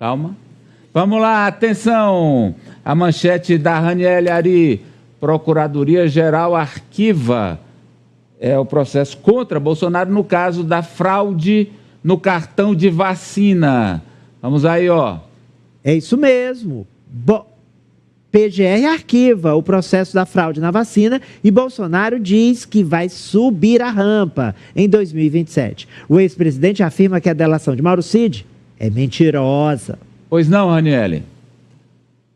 Calma. Vamos lá, atenção. A manchete da Raniele Ari. Procuradoria-Geral arquiva o processo contra Bolsonaro no caso da fraude no cartão de vacina. Vamos aí, ó. É isso mesmo. PGR arquiva o processo da fraude na vacina e Bolsonaro diz que vai subir a rampa em 2027. O ex-presidente afirma que a delação de Mauro Cid é mentirosa. Pois não, Raniele?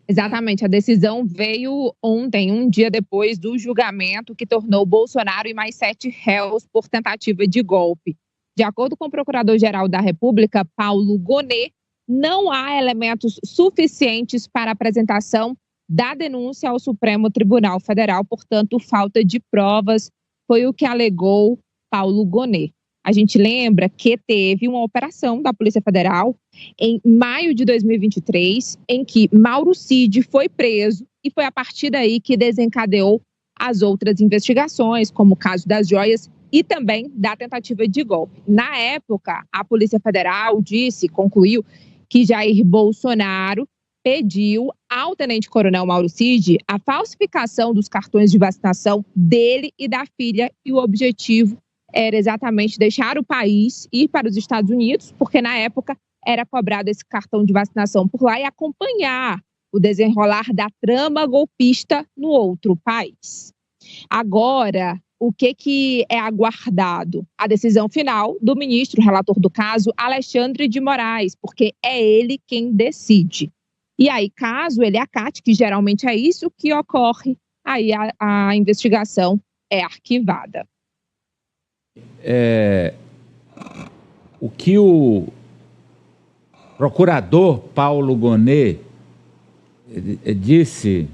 Exatamente, a decisão veio ontem, um dia depois do julgamento que tornou Bolsonaro e mais 7 réus por tentativa de golpe. De acordo com o Procurador-Geral da República, Paulo Gonet, não há elementos suficientes para a apresentação da denúncia ao Supremo Tribunal Federal, portanto, falta de provas, foi o que alegou Paulo Gonet. A gente lembra que teve uma operação da Polícia Federal em maio de 2023, em que Mauro Cid foi preso e foi a partir daí que desencadeou as outras investigações, como o caso das joias e também da tentativa de golpe. Na época, a Polícia Federal concluiu que Jair Bolsonaro pediu ao tenente-coronel Mauro Cid a falsificação dos cartões de vacinação dele e da filha, e o objetivo era exatamente deixar o país, ir para os Estados Unidos, porque na época era cobrado esse cartão de vacinação por lá e acompanhar o desenrolar da trama golpista no outro país. Agora, o que é aguardado? A decisão final do ministro relator do caso, Alexandre de Moraes, porque é ele quem decide. E aí, caso ele acate, que geralmente é isso que ocorre, aí a investigação é arquivada. O que o procurador Paulo Gonet disse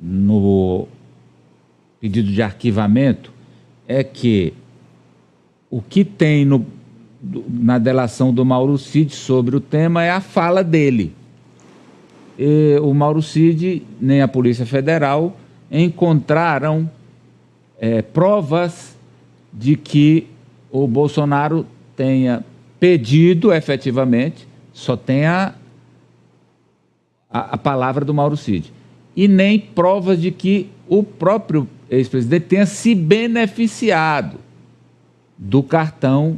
no pedido de arquivamento é que o que tem na delação do Mauro Cid sobre o tema é a fala dele. E o Mauro Cid nem a Polícia Federal encontraram provas de que o Bolsonaro tenha pedido efetivamente, só tem a palavra do Mauro Cid, e nem provas de que o próprio ex-presidente tenha se beneficiado do cartão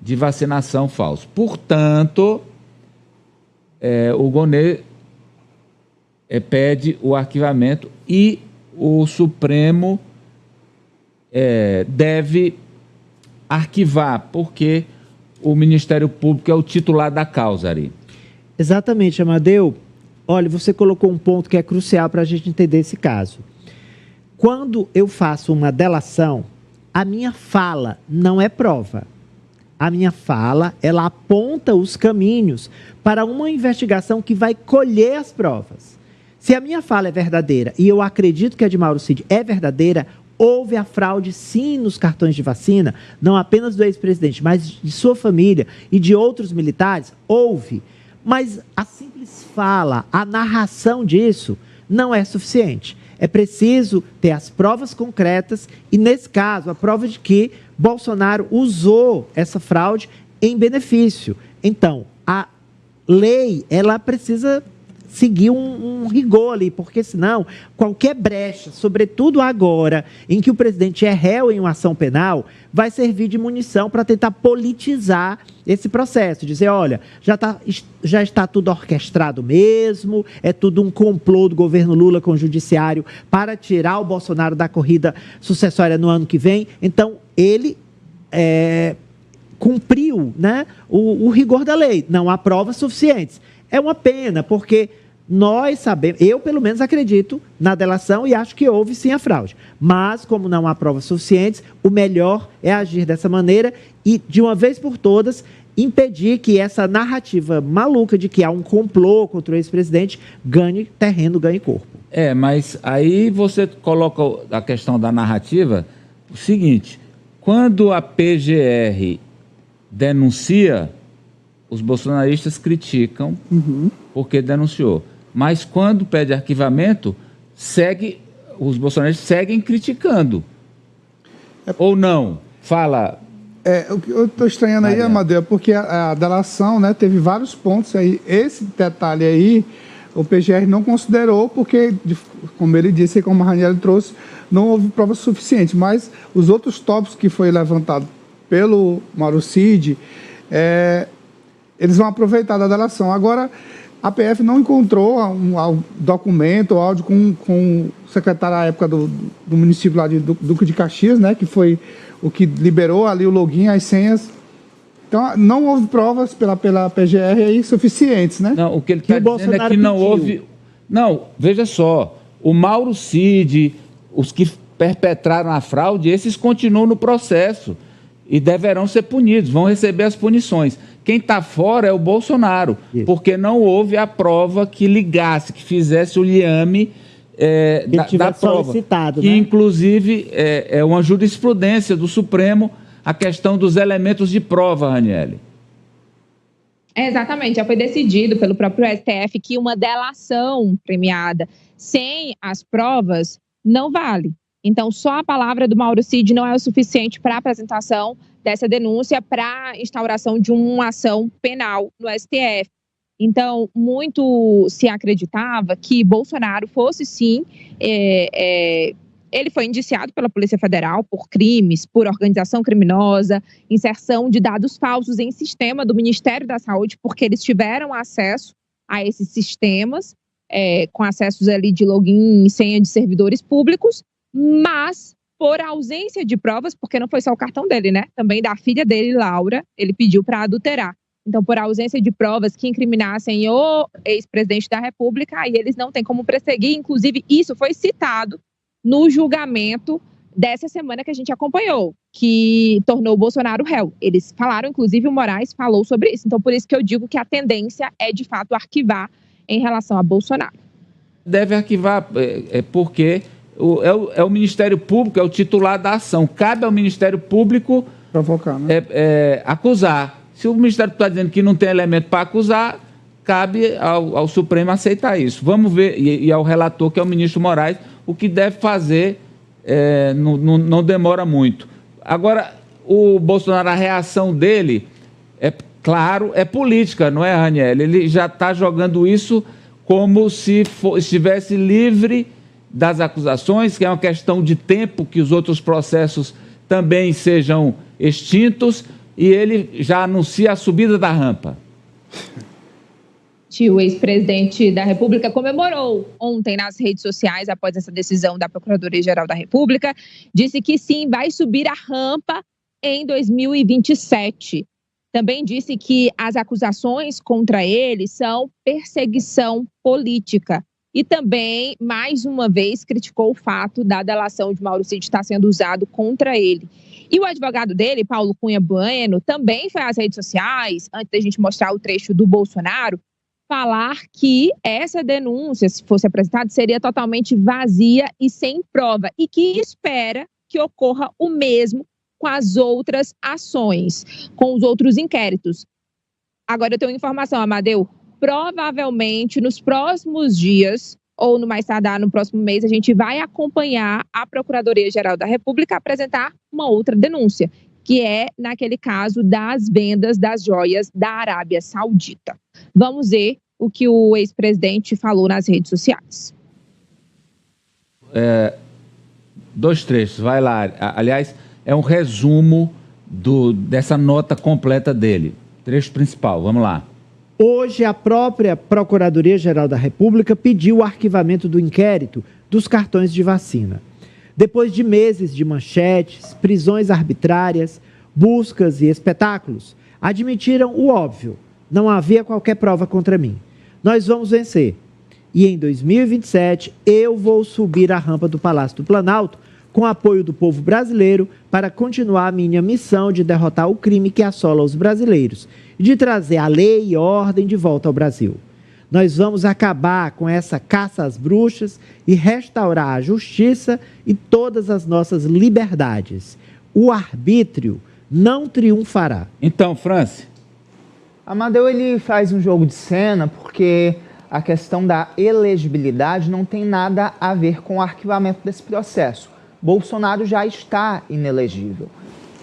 de vacinação falso. Portanto, o Gonet pede o arquivamento e o Supremo deve arquivar, porque o Ministério Público é o titular da causa, Ari. Exatamente, Amadeu. Olha, você colocou um ponto que é crucial para a gente entender esse caso. Quando eu faço uma delação, a minha fala não é prova. A minha fala, ela aponta os caminhos para uma investigação que vai colher as provas. Se a minha fala é verdadeira, e eu acredito que a de Mauro Cid é verdadeira, houve a fraude, sim, nos cartões de vacina, não apenas do ex-presidente, mas de sua família e de outros militares, houve. Mas a simples fala, a narração disso não é suficiente. É preciso ter as provas concretas e, nesse caso, a prova de que Bolsonaro usou essa fraude em benefício. Então, a lei, ela precisa seguir um rigor ali, porque senão qualquer brecha, sobretudo agora, em que o presidente é réu em uma ação penal, vai servir de munição para tentar politizar esse processo, dizer, olha, já está tudo orquestrado mesmo, é tudo um complô do governo Lula com o judiciário para tirar o Bolsonaro da corrida sucessória no ano que vem. Então, ele cumpriu, né, o rigor da lei, não há provas suficientes. É uma pena, porque nós sabemos, eu pelo menos acredito na delação e acho que houve sim a fraude. Mas, como não há provas suficientes, o melhor é agir dessa maneira e, de uma vez por todas, impedir que essa narrativa maluca de que há um complô contra o ex-presidente ganhe terreno, ganhe corpo. Mas aí você coloca a questão da narrativa, o seguinte, quando a PGR denuncia, os bolsonaristas criticam porque denunciou. Mas quando pede arquivamento, os bolsonaristas seguem criticando. Ou não? Fala, O que eu estou estranhando aí, Amadeu, porque a delação, né, teve vários pontos aí. Esse detalhe aí, o PGR não considerou, porque, como ele disse e como a Ranieri trouxe, não houve provas suficientes. Mas os outros tópicos que foi levantado pelo Mauro Cid, eles vão aproveitar da delação. Agora, a PF não encontrou um documento, áudio com o secretário à época do município lá de Duque de Caxias, né, que foi o que liberou ali o login, as senhas. Então, não houve provas pela PGR aí suficientes, né? Não, o que ele está dizendo é que não houve... Não, veja só, o Mauro Cid, os que perpetraram a fraude, esses continuam no processo e deverão ser punidos, vão receber as punições. Quem está fora é o Bolsonaro, porque não houve a prova que ligasse, que fizesse o liame da prova. Que, né? Inclusive, é uma jurisprudência do Supremo a questão dos elementos de prova, Ranieri. Exatamente, já foi decidido pelo próprio STF que uma delação premiada sem as provas não vale. Então, só a palavra do Mauro Cid não é o suficiente para a apresentação dessa denúncia para a instauração de uma ação penal no STF. Então, muito se acreditava que Bolsonaro fosse, sim, ele foi indiciado pela Polícia Federal por crimes, por organização criminosa, inserção de dados falsos em sistema do Ministério da Saúde, porque eles tiveram acesso a esses sistemas, com acessos ali de login e senha de servidores públicos, mas por ausência de provas, porque não foi só o cartão dele, né? Também da filha dele, Laura, ele pediu para adulterar. Então, por ausência de provas que incriminassem o ex-presidente da República, aí eles não têm como perseguir. Inclusive, isso foi citado no julgamento dessa semana que a gente acompanhou, que tornou o Bolsonaro réu. Eles falaram, inclusive o Moraes falou sobre isso. Então, por isso que eu digo que a tendência é, de fato, arquivar em relação a Bolsonaro. Deve arquivar, porque é o Ministério Público, é o titular da ação. Cabe ao Ministério Público provocar, né? Acusar. Se o Ministério está dizendo que não tem elemento para acusar, cabe ao Supremo aceitar isso. Vamos ver, e ao relator, que é o ministro Moraes, o que deve fazer não demora muito. Agora, o Bolsonaro, a reação dele, claro, é política, não é, Ranieri? Ele já está jogando isso como se estivesse livre das acusações, que é uma questão de tempo que os outros processos também sejam extintos, e ele já anuncia a subida da rampa. O ex-presidente da República comemorou ontem nas redes sociais, após essa decisão da Procuradoria-Geral da República, disse que sim, vai subir a rampa em 2027. Também disse que as acusações contra ele são perseguição política. E também, mais uma vez, criticou o fato da delação de Mauro Cid estar sendo usado contra ele. E o advogado dele, Paulo Cunha Bueno, também foi às redes sociais, antes da gente mostrar o trecho do Bolsonaro, falar que essa denúncia, se fosse apresentada, seria totalmente vazia e sem prova, e que espera que ocorra o mesmo com as outras ações, com os outros inquéritos. Agora eu tenho informação, Amadeu, provavelmente nos próximos dias, ou no mais tardar no próximo mês, a gente vai acompanhar a Procuradoria-Geral da República apresentar uma outra denúncia, que é naquele caso das vendas das joias da Arábia Saudita. Vamos ver o que o ex-presidente falou nas redes sociais. 2 trechos, vai lá. Aliás, é um resumo dessa nota completa dele. Trecho principal, vamos lá. Hoje, a própria Procuradoria-Geral da República pediu o arquivamento do inquérito dos cartões de vacina. Depois de meses de manchetes, prisões arbitrárias, buscas e espetáculos, admitiram o óbvio: não havia qualquer prova contra mim. Nós vamos vencer. E em 2027, eu vou subir a rampa do Palácio do Planalto com apoio do povo brasileiro para continuar a minha missão de derrotar o crime que assola os brasileiros e de trazer a lei e ordem de volta ao Brasil. Nós vamos acabar com essa caça às bruxas e restaurar a justiça e todas as nossas liberdades. O arbítrio não triunfará. Então, Franci. Amadeu, ele faz um jogo de cena porque a questão da elegibilidade não tem nada a ver com o arquivamento desse processo. Bolsonaro já está inelegível.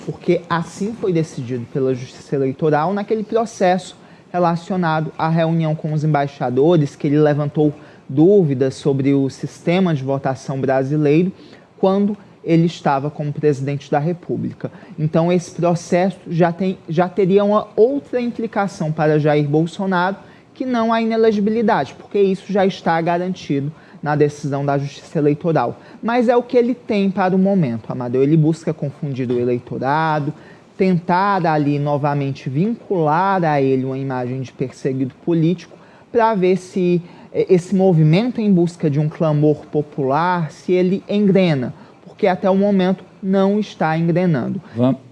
porque assim foi decidido pela Justiça Eleitoral naquele processo relacionado à reunião com os embaixadores, que ele levantou dúvidas sobre o sistema de votação brasileiro quando ele estava como presidente da República. Então, esse processo já teria uma outra implicação para Jair Bolsonaro, que não a inelegibilidade, porque isso já está garantido na decisão da Justiça Eleitoral. Mas é o que ele tem para o momento, Amadeu. Ele busca confundir o eleitorado, tentar ali novamente vincular a ele uma imagem de perseguido político, para ver se esse movimento em busca de um clamor popular, se ele engrena, porque até o momento não está engrenando.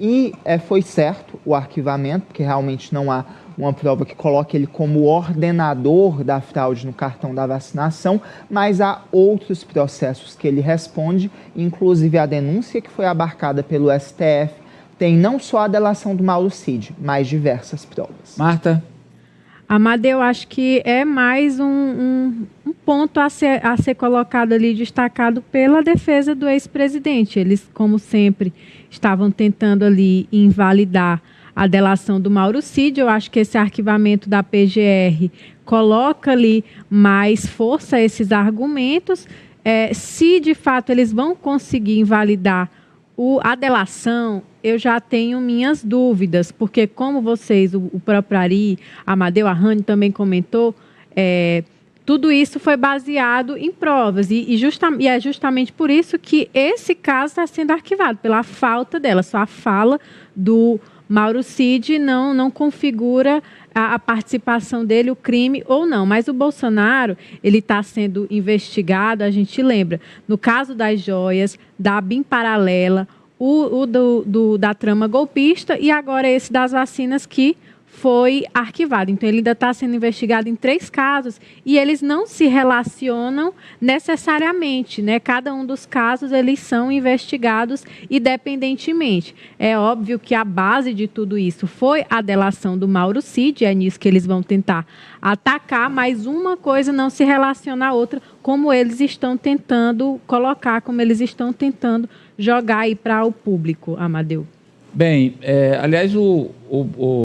E foi certo o arquivamento, porque realmente não há uma prova que coloque ele como ordenador da fraude no cartão da vacinação, mas há outros processos que ele responde, inclusive a denúncia que foi abarcada pelo STF, tem não só a delação do Mauro Cid, mas diversas provas. Marta? Amadeu, acho que é mais um ponto a ser colocado ali, destacado pela defesa do ex-presidente. Eles, como sempre, estavam tentando ali invalidar a delação do Mauro Cid. Eu acho que esse arquivamento da PGR coloca ali mais força a esses argumentos. Se, de fato, eles vão conseguir invalidar a delação, eu já tenho minhas dúvidas, porque como vocês, o próprio Ari, Amadeu, a Rani também comentou, tudo isso foi baseado em provas, e é justamente por isso que esse caso está sendo arquivado, pela falta dela. Só a fala do Mauro Cid não configura a participação dele, o crime ou não. Mas o Bolsonaro, ele está sendo investigado, a gente lembra, no caso das joias, da BIM paralela, da trama golpista e agora esse das vacinas que foi arquivado. Então, ele ainda está sendo investigado em 3 casos e eles não se relacionam necessariamente, né? Cada um dos casos, eles são investigados independentemente. É óbvio que a base de tudo isso foi a delação do Mauro Cid, é nisso que eles vão tentar atacar, mas uma coisa não se relaciona à outra, como eles estão tentando colocar, como eles estão tentando jogar aí para o público, Amadeu. Bem, aliás,